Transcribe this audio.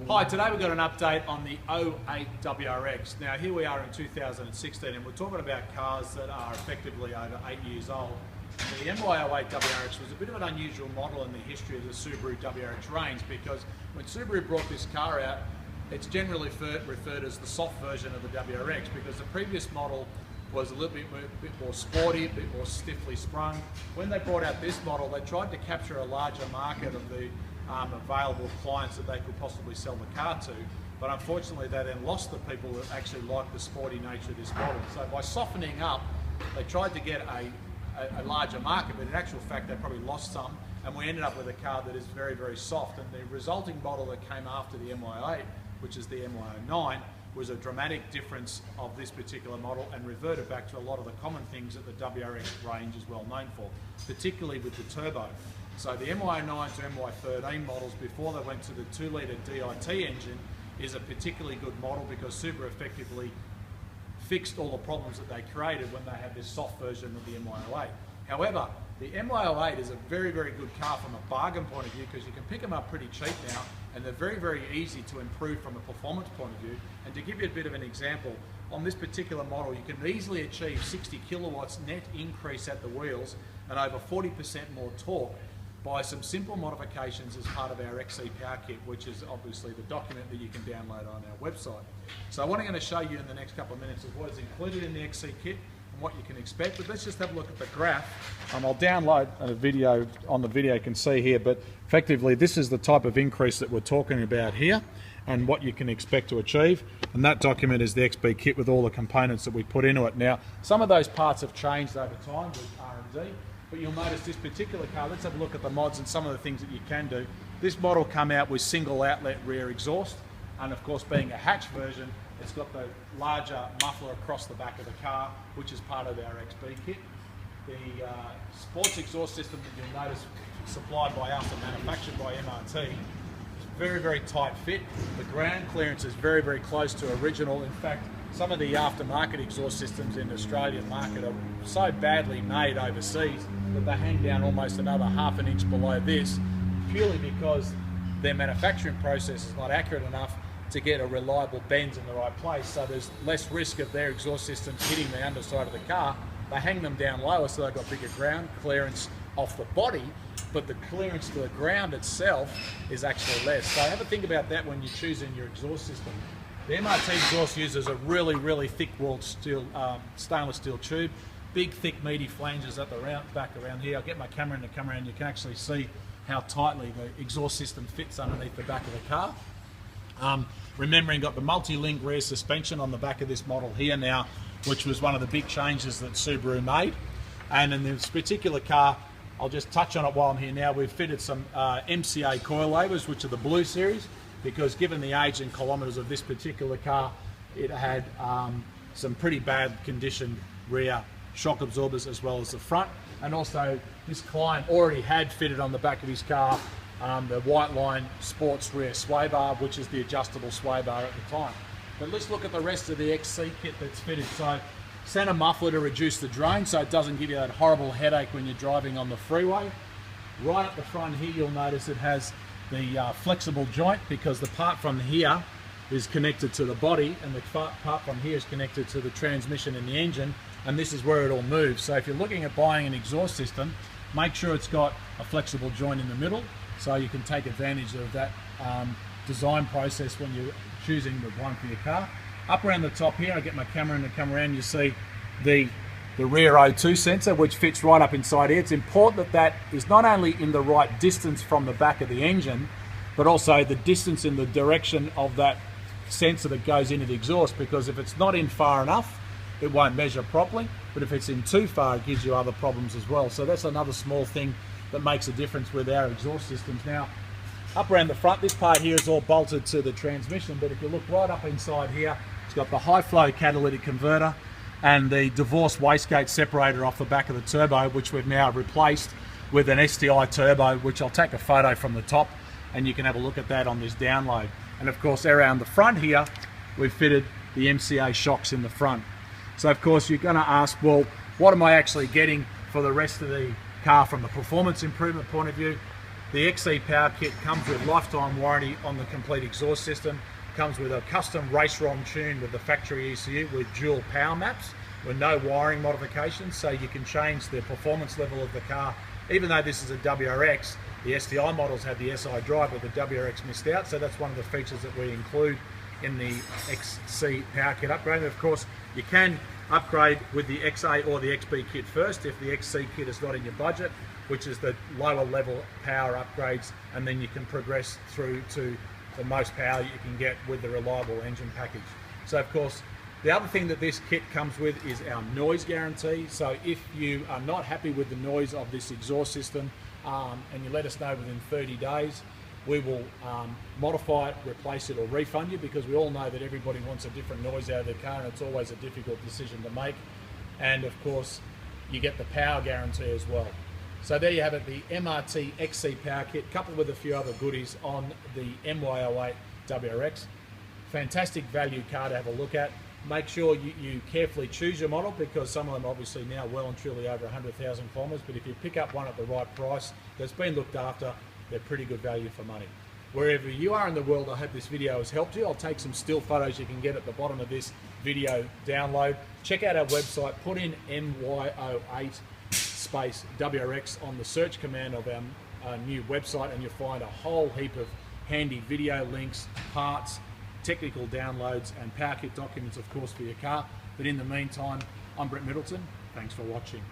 Hi, today we've got an update on the 08 WRX. Now here we are in 2016 and we're talking about cars that are effectively over 8 years old. The MY08 WRX was a bit of an unusual model in the history of the Subaru WRX range, because when Subaru brought this car out, it's generally referred as the soft version of the WRX, because the previous model was a little bit more sporty, a bit more stiffly sprung. When they brought out this model, they tried to capture a larger market of the available clients that they could possibly sell the car to, but unfortunately they then lost the people that actually liked the sporty nature of this model. So by softening up, they tried to get a larger market, but in actual fact they probably lost some, and we ended up with a car that is very, very soft. And the resulting model that came after the MY08, which is the MY09, was a dramatic difference of this particular model and reverted back to a lot of the common things that the WRX range is well known for, particularly with the turbo. So the MY09 to MY13 models, before they went to the 2-litre DIT engine, is a particularly good model because Subaru effectively fixed all the problems that they created when they had this soft version of the MY08. However, the MY08 is a very, very good car from a bargain point of view, because you can pick them up pretty cheap now, and they're very, very easy to improve from a performance point of view. And to give you a bit of an example, on this particular model you can easily achieve 60 kilowatts net increase at the wheels and over 40% more torque by some simple modifications as part of our XC Power Kit, which is obviously the document that you can download on our website. So what I'm going to show you in the next couple of minutes is what is included in the XC Kit and what you can expect. But let's just have a look at the graph. I'll download a video on the video you can see here, but effectively this is the type of increase that we're talking about here and what you can expect to achieve. And that document is the XP Kit with all the components that we put into it. Now, some of those parts have changed over time with R&D, but you'll notice this particular car, let's have a look at the mods and some of the things that you can do. This model come out with single outlet rear exhaust, and of course being a hatch version, it's got the larger muffler across the back of the car, which is part of our XP Kit. The sports exhaust system that you'll notice supplied by us and manufactured by MRT, very, very tight fit. The ground clearance is very, very close to original. In fact, some of the aftermarket exhaust systems in the Australian market are so badly made overseas that they hang down almost another ½ an inch below this, purely because their manufacturing process is not accurate enough to get a reliable bends in the right place. So there's less risk of their exhaust systems hitting the underside of the car. They hang them down lower, so they've got bigger ground clearance off the body, but the clearance to the ground itself is actually less. So have a think about that when you're choosing your exhaust system. The MRT exhaust uses a really, really thick-walled steel, stainless steel tube, big, thick, meaty flanges at the back around here. I'll get my camera in to come around. You can actually see how tightly the exhaust system fits underneath the back of the car. Remembering, got the multi-link rear suspension on the back of this model here now, which was one of the big changes that Subaru made. And in this particular car, I'll just touch on it while I'm here now, we've fitted some MCA Coil Overs, which are the blue series, because given the age and kilometres of this particular car, it had some pretty bad condition rear shock absorbers as well as the front. And also this client already had fitted on the back of his car the white line sports rear sway bar, which is the adjustable sway bar at the time. But let's look at the rest of the XC kit that's fitted. So center muffler to reduce the drone so it doesn't give you that horrible headache when you're driving on the freeway. Right at the front here you'll notice it has the flexible joint, because the part from here is connected to the body and the part from here is connected to the transmission and the engine, and this is where it all moves. So if you're looking at buying an exhaust system, make sure it's got a flexible joint in the middle so you can take advantage of that design process when you're choosing the one for your car. Up around the top here, I get my camera and to come around, you see the rear O2 sensor, which fits right up inside here. It's important that that is not only in the right distance from the back of the engine, but also the distance in the direction of that sensor that goes into the exhaust, because if it's not in far enough, it won't measure properly, but if it's in too far, it gives you other problems as well. So that's another small thing that makes a difference with our exhaust systems. Now, up around the front, this part here is all bolted to the transmission, but if you look right up inside here, it's got the high flow catalytic converter and the divorce wastegate separator off the back of the turbo, which we've now replaced with an STI turbo, which I'll take a photo from the top and you can have a look at that on this download. And of course around the front here, we've fitted the MCA shocks in the front. So of course you're going to ask, well, what am I actually getting for the rest of the car from a performance improvement point of view? The XC Power Kit comes with lifetime warranty on the complete exhaust system, comes with a custom race ROM tune with the factory ECU with dual power maps with no wiring modifications, so you can change the performance level of the car. Even though this is a WRX, the STI models had the SI drive, but the WRX missed out, so that's one of the features that we include in the XC Power Kit upgrade. And of course, you can upgrade with the XA or the XB kit first if the XC kit is not in your budget, which is the lower level power upgrades, and then you can progress through to the most power you can get with the reliable engine package. So of course, the other thing that this kit comes with is our noise guarantee. So if you are not happy with the noise of this exhaust system and you let us know within 30 days, we will modify it, replace it, or refund you, because we all know that everybody wants a different noise out of their car and it's always a difficult decision to make. And of course, you get the power guarantee as well. So there you have it, the MRT XC Power Kit, coupled with a few other goodies on the MY08 WRX. Fantastic value car to have a look at. Make sure you carefully choose your model, because some of them obviously now well and truly over 100,000 kilometres, but if you pick up one at the right price that's been looked after, they're pretty good value for money. Wherever you are in the world, I hope this video has helped you. I'll take some still photos you can get at the bottom of this video download. Check out our website, put in MY08 space WRX on the search command of our new website, and you'll find a whole heap of handy video links, parts, technical downloads, and power kit documents, of course, for your car. But in the meantime, I'm Brett Middleton. Thanks for watching.